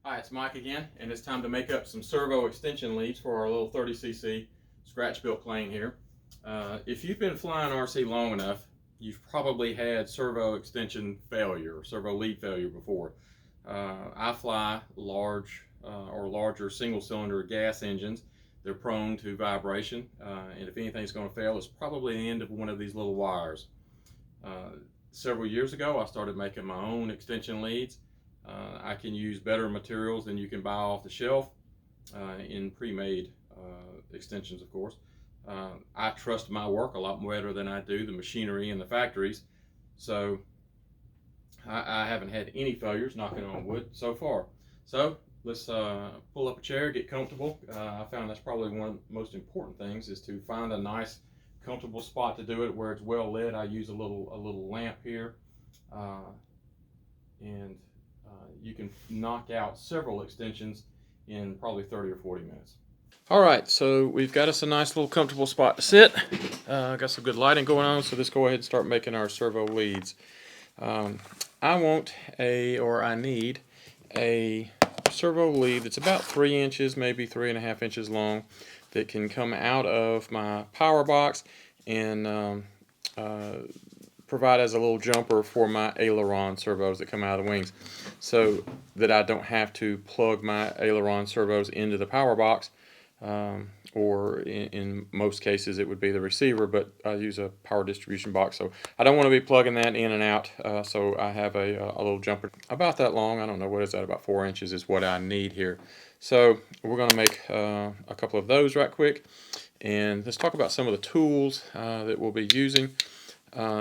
Hi, it's Mike again, and it's time to make up some servo extension leads for our little 30cc scratch-built plane here. If you've been flying RC long enough, you've probably had servo extension failure, or servo lead failure before. I fly large or larger single-cylinder gas engines. They're prone to vibration, and if anything's going to fail, it's probably the end of one of these little wires. Several years ago, I started making my own extension leads. I can use better materials than you can buy off the shelf in pre-made extensions, of course. I trust my work a lot better than I do the machinery in the factories, so I haven't had any failures, knocking on wood, so far. So let's pull up a chair, get comfortable. I found that's probably one of the most important things, is to find a nice comfortable spot to do it where it's well lit. I use a little lamp here, and you can knock out several extensions in probably 30 or 40 minutes. All right, so we've got us a nice little comfortable spot to sit. Got some good lighting going on, so let's go ahead and start making our servo leads. I need a servo lead that's about 3 inches, maybe 3.5 inches long, that can come out of my power box and provide as a little jumper for my aileron servos that come out of the wings, so that I don't have to plug my aileron servos into the power box, or in most cases it would be the receiver, but I use a power distribution box, so I don't want to be plugging that in and out. So I have a little jumper about that long. I don't know, what is that, about 4 inches is what I need here. So we're going to make a couple of those right quick, and let's talk about some of the tools that we'll be using.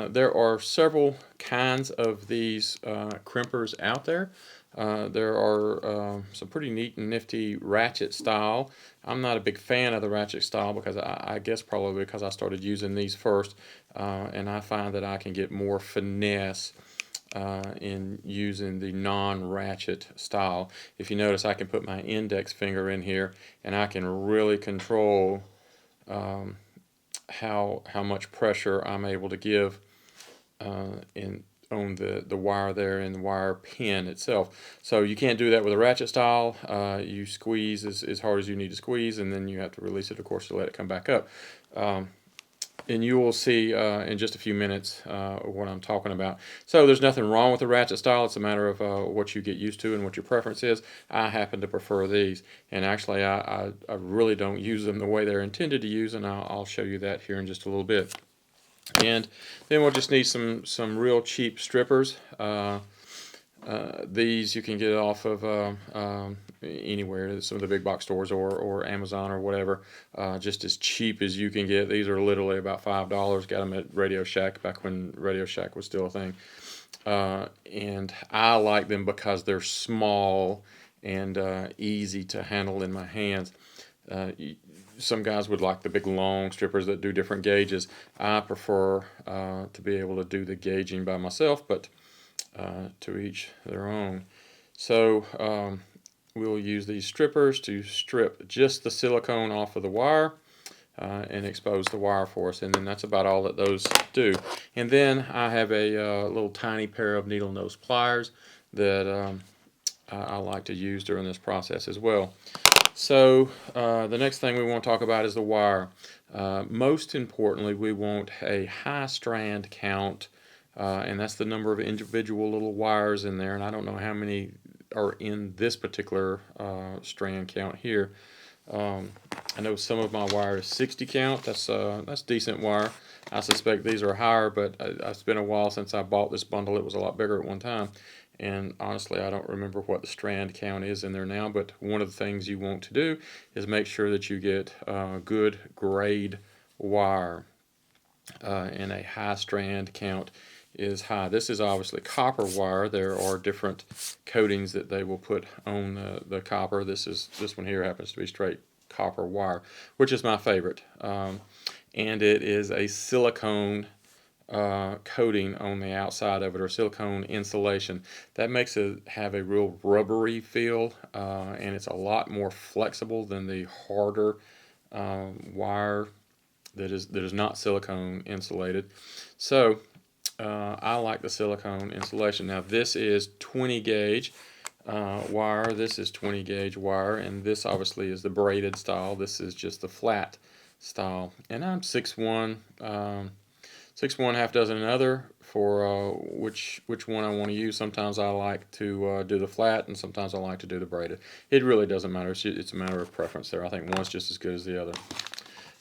There are several kinds of these crimpers out there. There are some pretty neat and nifty ratchet style. I'm not a big fan of the ratchet style because I guess probably because I started using these first, and I find that I can get more finesse in using the non-ratchet style. If you notice, I can put my index finger in here and I can really control how much pressure I'm able to give on the wire there and the wire pin itself. So you can't do that with a ratchet style. You squeeze as hard as you need to squeeze, and then you have to release it, of course, to let it come back up. And you will see in just a few minutes what I'm talking about. So there's nothing wrong with the ratchet style. It's a matter of what you get used to and what your preference is. I happen to prefer these, and actually I really don't use them the way they're intended to use, and I'll show you that here in just a little bit. And then we'll just need some real cheap strippers. These you can get off of anywhere, some of the big box stores or Amazon or whatever, just as cheap as you can get. These are literally about $5. Got them at Radio Shack back when Radio Shack was still a thing. And I like them because they're small and easy to handle in my hands. Some guys would like the big long strippers that do different gauges. I prefer to be able to do the gauging by myself, but to each their own. So we'll use these strippers to strip just the silicone off of the wire and expose the wire for us, and then that's about all that those do. And then I have a little tiny pair of needle nose pliers that I like to use during this process as well. So the next thing we want to talk about is the wire. Most importantly, we want a high strand count, and that's the number of individual little wires in there, and I don't know how many are in this particular strand count here. I know some of my wire is 60 count. That's decent wire. I suspect these are higher, but it's been a while since I bought this bundle. It was a lot bigger at one time, and honestly I don't remember what the strand count is in there now. But one of the things you want to do is make sure that you get good grade wire, and a high strand count is high. This is obviously copper wire. There are different coatings that they will put on the copper. This one here happens to be straight copper wire, which is my favorite, and it is a silicone coating on the outside of it, or silicone insulation. That makes it have a real rubbery feel, and it's a lot more flexible than the harder wire that is not silicone insulated. So I like the silicone insulation. Now this is 20 gauge. wire. This is 20 gauge wire, and this obviously is the braided style. This is just the flat style. And I'm 6'1", 6'1", half dozen another for which one I want to use. Sometimes I like to do the flat, and sometimes I like to do the braided. It really doesn't matter. It's a matter of preference there. I think one's just as good as the other.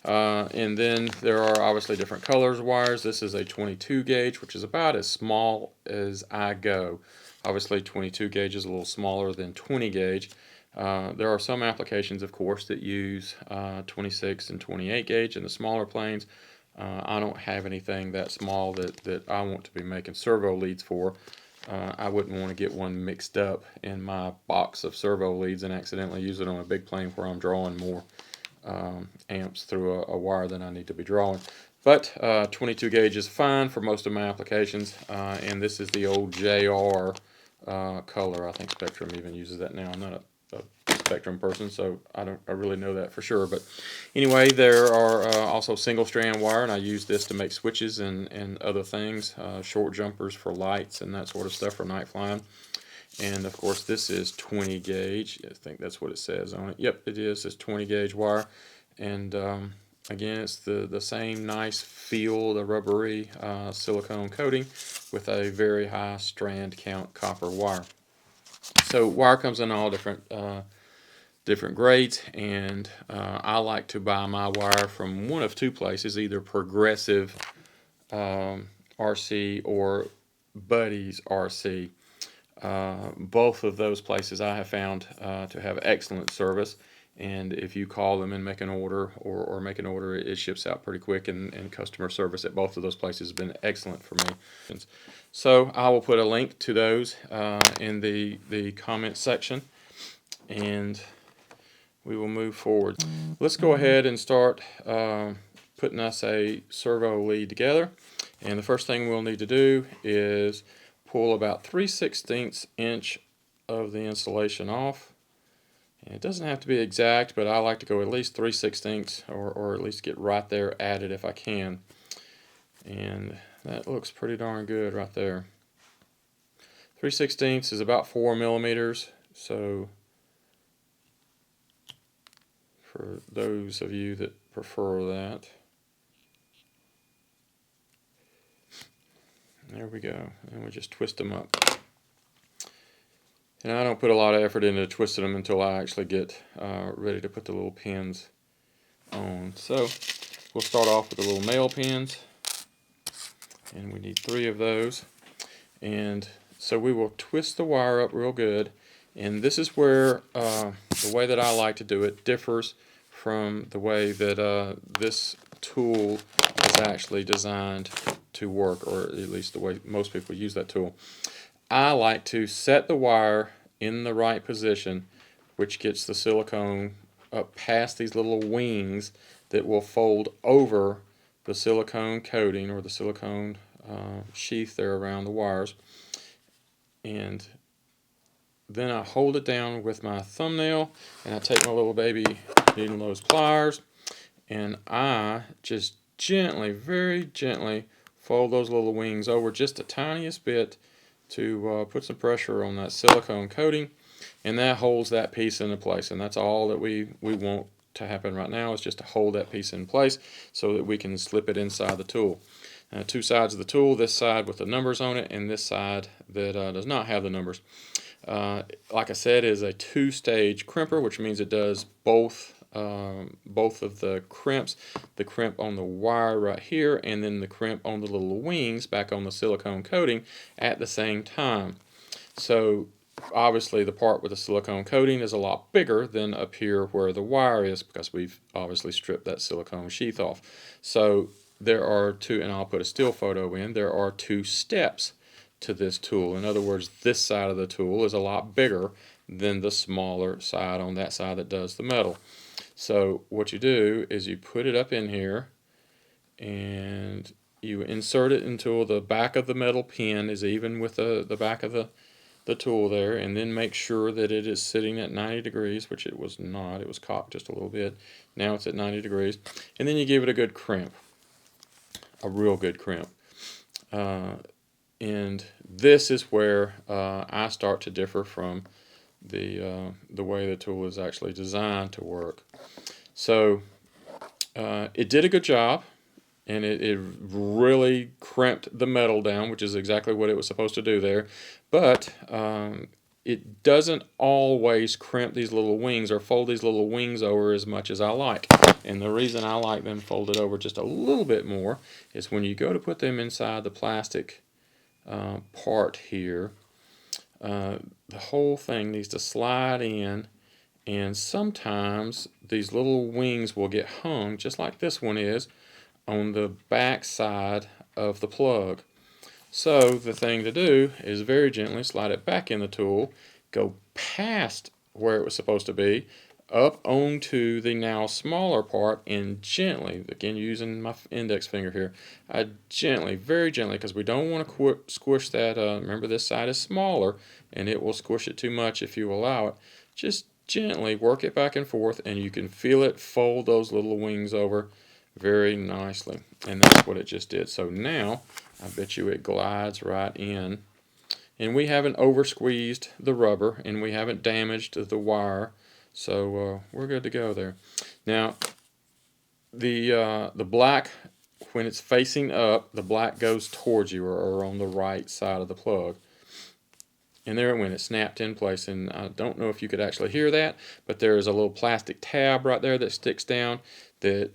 And then there are obviously different colors of wires. This is a 22 gauge, which is about as small as I go. Obviously 22 gauge is a little smaller than 20 gauge. There are some applications, of course, that use 26 and 28 gauge in the smaller planes. I don't have anything that small that I want to be making servo leads for. I wouldn't want to get one mixed up in my box of servo leads and accidentally use it on a big plane where I'm drawing more amps through a wire than I need to be drawing. But 22 gauge is fine for most of my applications, and this is the old JR color. I think Spectrum even uses that now. I'm not a Spectrum person, so I really know that for sure. But anyway, there are also single strand wire, and I use this to make switches and other things, short jumpers for lights and that sort of stuff for night flying. And of course this is 20 gauge. I think that's what it says on it. Yep, it is. It's 20 gauge wire, and again, it's the same nice feel, the rubbery silicone coating with a very high strand count copper wire. So wire comes in all different grades, and I like to buy my wire from one of two places, either Progressive RC or Buddy's RC. Both of those places I have found to have excellent service, and if you call them and make an order or make an order, it ships out pretty quick, and customer service at both of those places has been excellent for me. So I will put a link to those in the comment section, and we will move forward. Let's go ahead and start putting us a servo lead together, and the first thing we'll need to do is pull about 3/16 inch of the insulation off. And it doesn't have to be exact, but I like to go at least 3/16 or at least get right there at it if I can. And that looks pretty darn good right there. 3/16 is about 4 millimeters, so for those of you that prefer that. There we go, and we just twist them up. And I don't put a lot of effort into twisting them until I actually get ready to put the little pins on. So we'll start off with the little male pins, and we need 3 of those. And so we will twist the wire up real good, and this is where the way that I like to do it differs from the way that this tool is actually designed to work, or at least the way most people use that tool. I like to set the wire in the right position, which gets the silicone up past these little wings that will fold over the silicone coating or the silicone sheath there around the wires. And then I hold it down with my thumbnail, and I take my little baby needle nose pliers, and I just gently, very gently fold those little wings over just the tiniest bit to put some pressure on that silicone coating, and that holds that piece into place. And that's all that we want to happen right now, is just to hold that piece in place so that we can slip it inside the tool. 2 sides of the tool, this side with the numbers on it and this side that does not have the numbers. Like I said, is a 2-stage crimper, which means it does both of the crimps, the crimp on the wire right here, and then the crimp on the little wings back on the silicone coating at the same time. So obviously the part with the silicone coating is a lot bigger than up here where the wire is, because we've obviously stripped that silicone sheath off. So there are 2, and I'll put a still photo in, there are 2 steps to this tool. In other words, this side of the tool is a lot bigger than the smaller side on that side that does the metal. So what you do is you put it up in here, and you insert it until the back of the metal pin is even with the back of the tool there, and then make sure that it is sitting at 90 degrees, which it was not. It was cocked just a little bit. Now it's at 90 degrees. And then you give it a good crimp, a real good crimp. And this is where I start to differ from the way the tool is actually designed to work. So it did a good job, and it really crimped the metal down, which is exactly what it was supposed to do there. But it doesn't always crimp these little wings or fold these little wings over as much as I like. And the reason I like them folded over just a little bit more is when you go to put them inside the plastic part here, the whole thing needs to slide in, and sometimes these little wings will get hung, just like this one is, on the back side of the plug. So the thing to do is very gently slide it back in the tool, go past where it was supposed to be, up onto the now smaller part, and gently, again using my index finger here, I gently, very gently, because we don't want to squish that, remember this side is smaller and it will squish it too much if you allow it. Just gently work it back and forth, and you can feel it fold those little wings over very nicely, and that's what it just did. So now I bet you it glides right in, and we haven't over squeezed the rubber, and we haven't damaged the wire, so we're good to go there. Now the black, when it's facing up, the black goes towards you, or on the right side of the plug. And there it went, it snapped in place, and I don't know if you could actually hear that, but there's a little plastic tab right there that sticks down that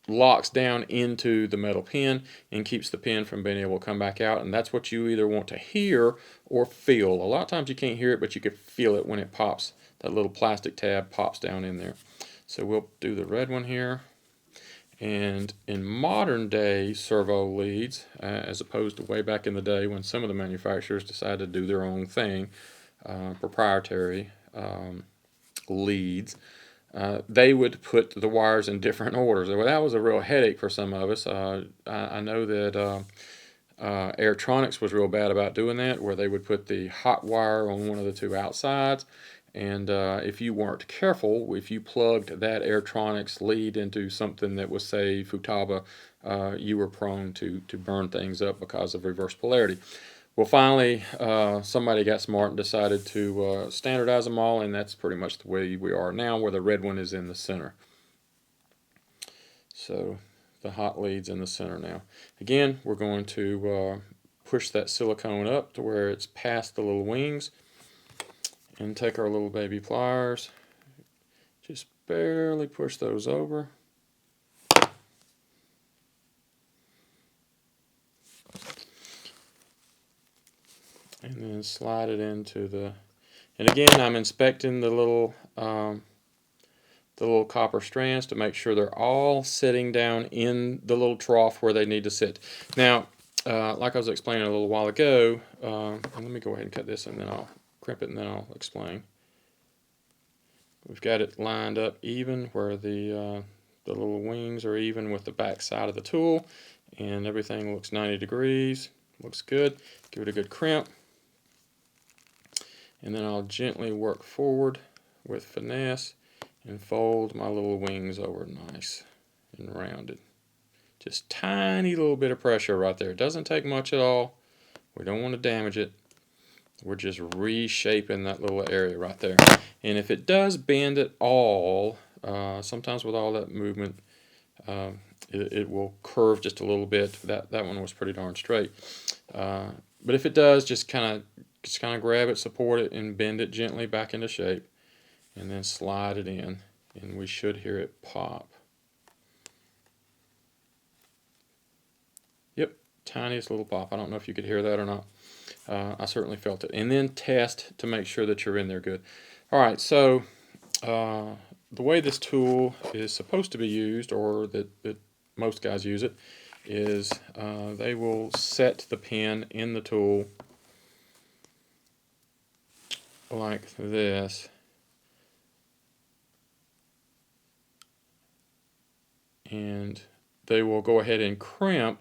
locks down into the metal pin and keeps the pin from being able to come back out, and that's what you either want to hear or feel. A lot of times you can't hear it, but you can feel it when it pops. That little plastic tab pops down in there. So we'll do the red one here. And in modern day servo leads, as opposed to way back in the day when some of the manufacturers decided to do their own thing, proprietary leads, they would put the wires in different orders. Well, that was a real headache for some of us. I know that Airtronics was real bad about doing that, where they would put the hot wire on one of the two outsides, and if you weren't careful, if you plugged that Airtronics lead into something that was, say, Futaba, you were prone to burn things up because of reverse polarity. Well, finally, somebody got smart and decided to standardize them all, and that's pretty much the way we are now, where the red one is in the center. So the hot lead's in the center now. Again, we're going to push that silicone up to where it's past the little wings, and take our little baby pliers, just barely push those over. And then slide it into the, and again I'm inspecting the little copper strands to make sure they're all sitting down in the little trough where they need to sit. Now, like I was explaining a little while ago, and let me go ahead and cut this, and then I'll crimp it, and then I'll explain. We've got it lined up even where the little wings are even with the back side of the tool, and everything looks 90 degrees. Looks good. Give it a good crimp, and then I'll gently work forward with finesse and fold my little wings over nice and rounded. Just tiny little bit of pressure right there. It doesn't take much at all. We don't want to damage it. We're just reshaping that little area right there. And if it does bend at all, sometimes with all that movement, it will curve just a little bit. That one was pretty darn straight. But if it does, just kind of grab it, support it, and bend it gently back into shape, and then slide it in, and we should hear it pop. Yep, tiniest little pop. I don't know if you could hear that or not. I certainly felt it. And then test to make sure that you're in there good. All right, so the way this tool is supposed to be used, or that most guys use it, is they will set the pin in the tool like this, and they will go ahead and crimp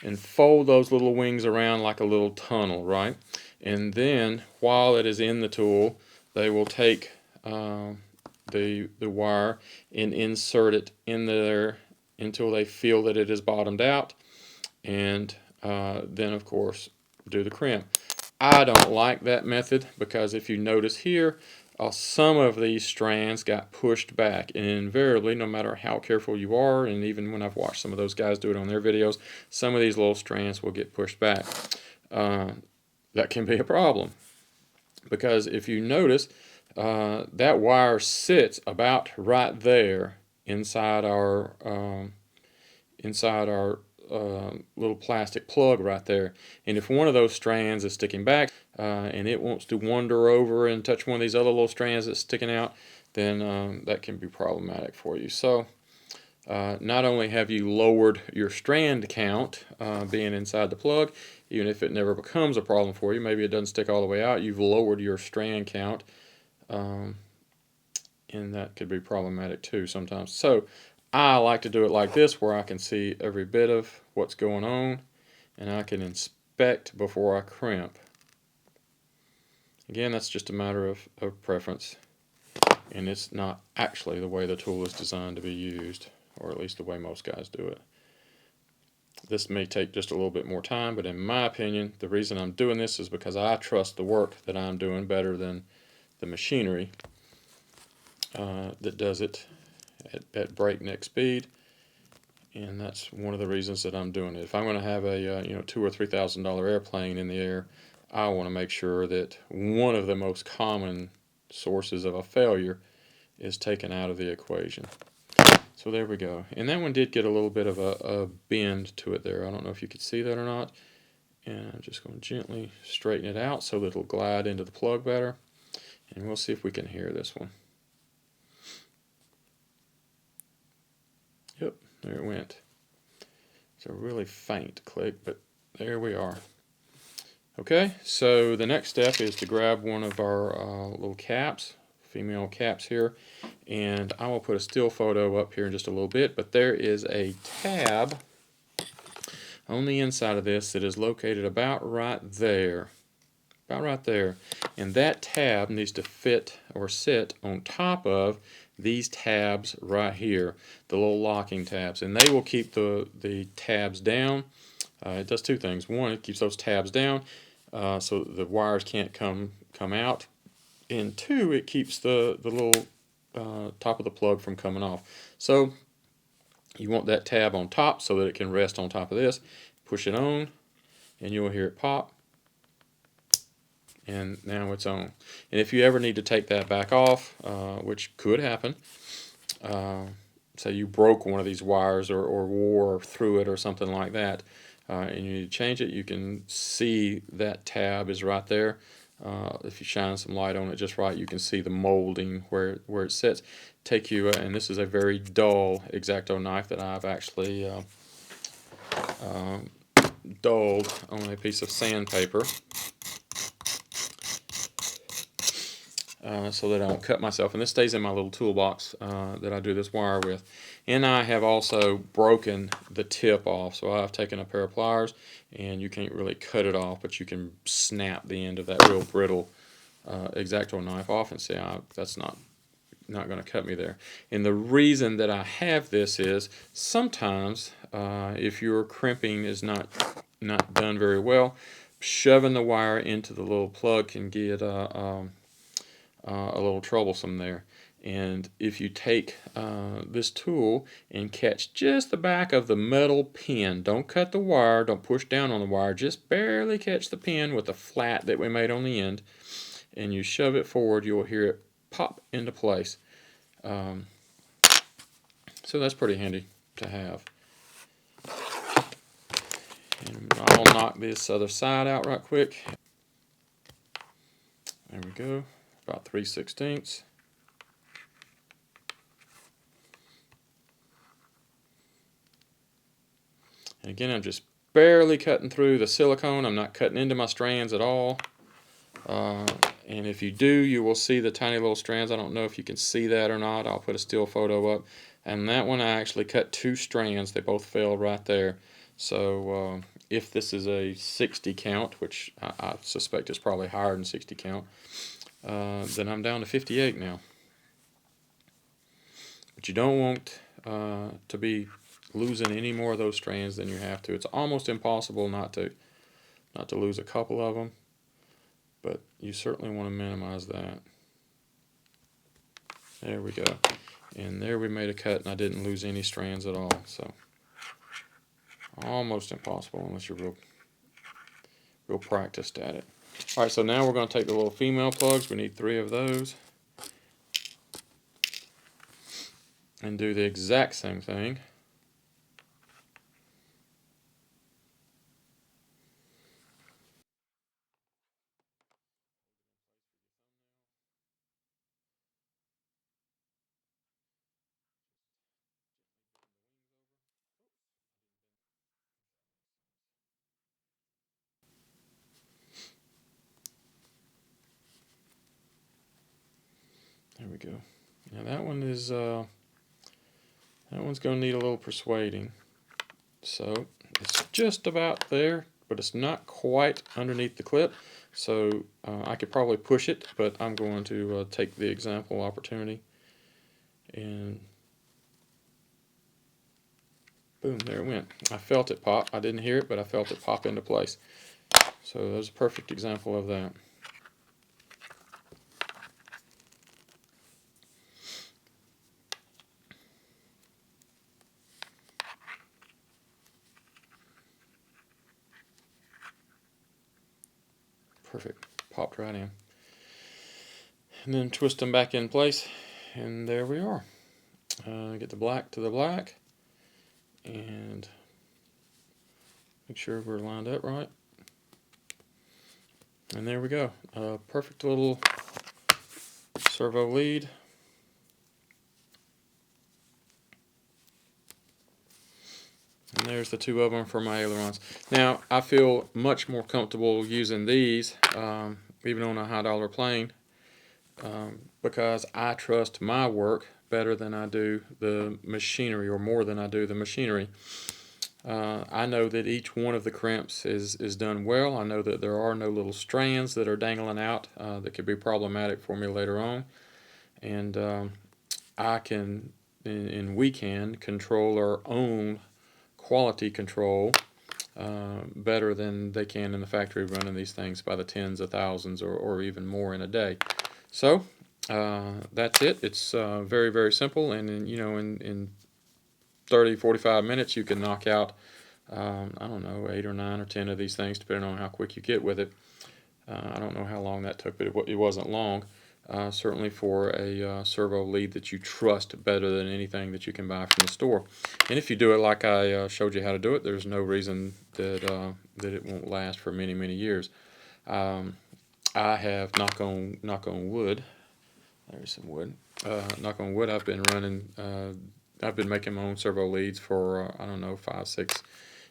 and fold those little wings around like a little tunnel, right? And then while it is in the tool, they will take the wire and insert it in there until they feel that it is bottomed out, and then of course do the crimp. I don't like that method because if you notice here, some of these strands got pushed back, and invariably, no matter how careful you are, and even when I've watched some of those guys do it on their videos, some of these little strands will get pushed back. That can be a problem because if you notice, that wire sits about right there inside our little plastic plug right there. And if one of those strands is sticking back and it wants to wander over and touch one of these other little strands that's sticking out, then that can be problematic for you. So not only have you lowered your strand count being inside the plug, even if it never becomes a problem for you, maybe it doesn't stick all the way out, you've lowered your strand count, and that could be problematic too sometimes. So I like to do it like this, where I can see every bit of what's going on and I can inspect before I crimp. Again, that's just a matter of preference, and it's not actually the way the tool is designed to be used, or at least the way most guys do it. This may take just a little bit more time, but in my opinion, the reason I'm doing this is because I trust the work that I'm doing better than the machinery that does it at breakneck speed, and that's one of the reasons that I'm doing it. If I'm going to have a $2,000 or $3,000 airplane in the air, I want to make sure that one of the most common sources of a failure is taken out of the equation. So there we go. And that one did get a little bit of a bend to it there. I don't know if you could see that or not. And I'm just going to gently straighten it out so that it'll glide into the plug better. And we'll see if we can hear this one. Yep, there it went. It's a really faint click, but there we are. Okay, so the next step is to grab one of our little caps, female caps here, and I will put a still photo up here in just a little bit, but there is a tab on the inside of this that is located about right there, and that tab needs to fit or sit on top of these tabs right here, the little locking tabs, and they will keep the tabs down. It does two things. One, it keeps those tabs down so the wires can't come out, and two, it keeps the little top of the plug from coming off. So you want that tab on top so that it can rest on top of this. Push it on and you'll hear it pop, and now it's on. And if you ever need to take that back off, which could happen, say you broke one of these wires or wore through it or something like that, and you need to change it, you can see that tab is right there. If you shine some light on it just right, you can see the molding where it sits. Take you, and this is a very dull X-Acto knife that I've actually dulled on a piece of sandpaper so that I don't cut myself. And this stays in my little toolbox that I do this wire with. And I have also broken the tip off, so I've taken a pair of pliers, and you can't really cut it off, but you can snap the end of that real brittle X-Acto knife off and say, that's not going to cut me there. And the reason that I have this is sometimes if your crimping is not done very well, shoving the wire into the little plug can get a little troublesome there. And if you take this tool and catch just the back of the metal pin, don't cut the wire, don't push down on the wire, just barely catch the pin with the flat that we made on the end, and you shove it forward, you'll hear it pop into place. So that's pretty handy to have. And I'll knock this other side out right quick. There we go, about 3/16. And again, I'm just barely cutting through the silicone. I'm not cutting into my strands at all. And if you do, you will see the tiny little strands. I don't know if you can see that or not. I'll put a still photo up. And that one, I actually cut 2 strands. They both fell right there. So if this is a 60 count, which I suspect is probably higher than 60 count, then I'm down to 58 now. But you don't want to be losing any more of those strands than you have to. It's almost impossible not to lose a couple of them. but you certainly want to minimize that. There we go. And there we made a cut, and I didn't lose any strands at all. So almost impossible unless you're real practiced at it. All right, so now we're going to take the little female plugs. We need 3 of those. And do the exact same thing. There we go. Now that one is that one's going to need a little persuading. So it's just about there, but it's not quite underneath the clip. So I could probably push it, but I'm going to take the example opportunity, and boom, there it went. I felt it pop. I didn't hear it, but I felt it pop into place. So there's a perfect example of that. Perfect. Popped right in. And then twist them back in place, and there we are. Get the black to the black, and make sure we're lined up right. And there we go. Perfect little servo lead. And there's the 2 of them for my ailerons. Now, I feel much more comfortable using these, even on a high dollar plane, because I trust my work better than I do the machinery, or more than I do the machinery. I know that each one of the crimps is done well. I know that there are no little strands that are dangling out that could be problematic for me later on. And I can, and we can, control our own quality control better than they can in the factory, running these things by the tens of thousands or even more in a day. So that's it. It's very, very simple, and in 30-45 minutes you can knock out I don't know, 8 or 9 or 10 of these things, depending on how quick you get with it. I don't know how long that took, but it wasn't long. Certainly for a servo lead that you trust better than anything that you can buy from the store. And if you do it like I showed you how to do it, there's no reason that it won't last for many, many years. I have, knock on wood, there's some wood, knock on wood, I've been making my own servo leads for, I don't know, 5-6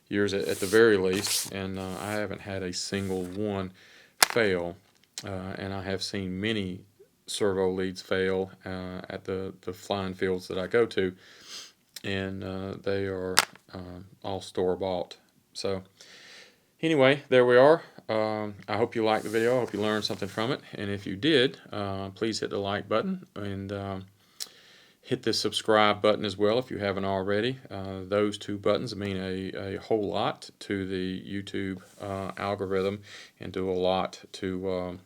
years at the very least, and I haven't had a single one fail. And I have seen many servo leads fail at the flying fields that I go to, and they are all store-bought. So anyway, there we are. I hope you liked the video. I hope you learned something from it, and if you did, please hit the like button, and hit the subscribe button as well if you haven't already. Those 2 buttons mean a whole lot to the YouTube algorithm, and do a lot to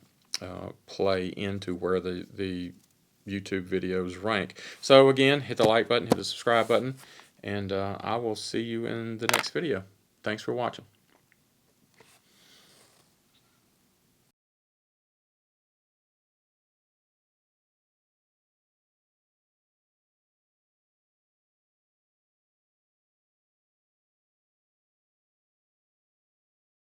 play into where the YouTube videos rank. So again, hit the like button, hit the subscribe button, and I will see you in the next video. Thanks for watching.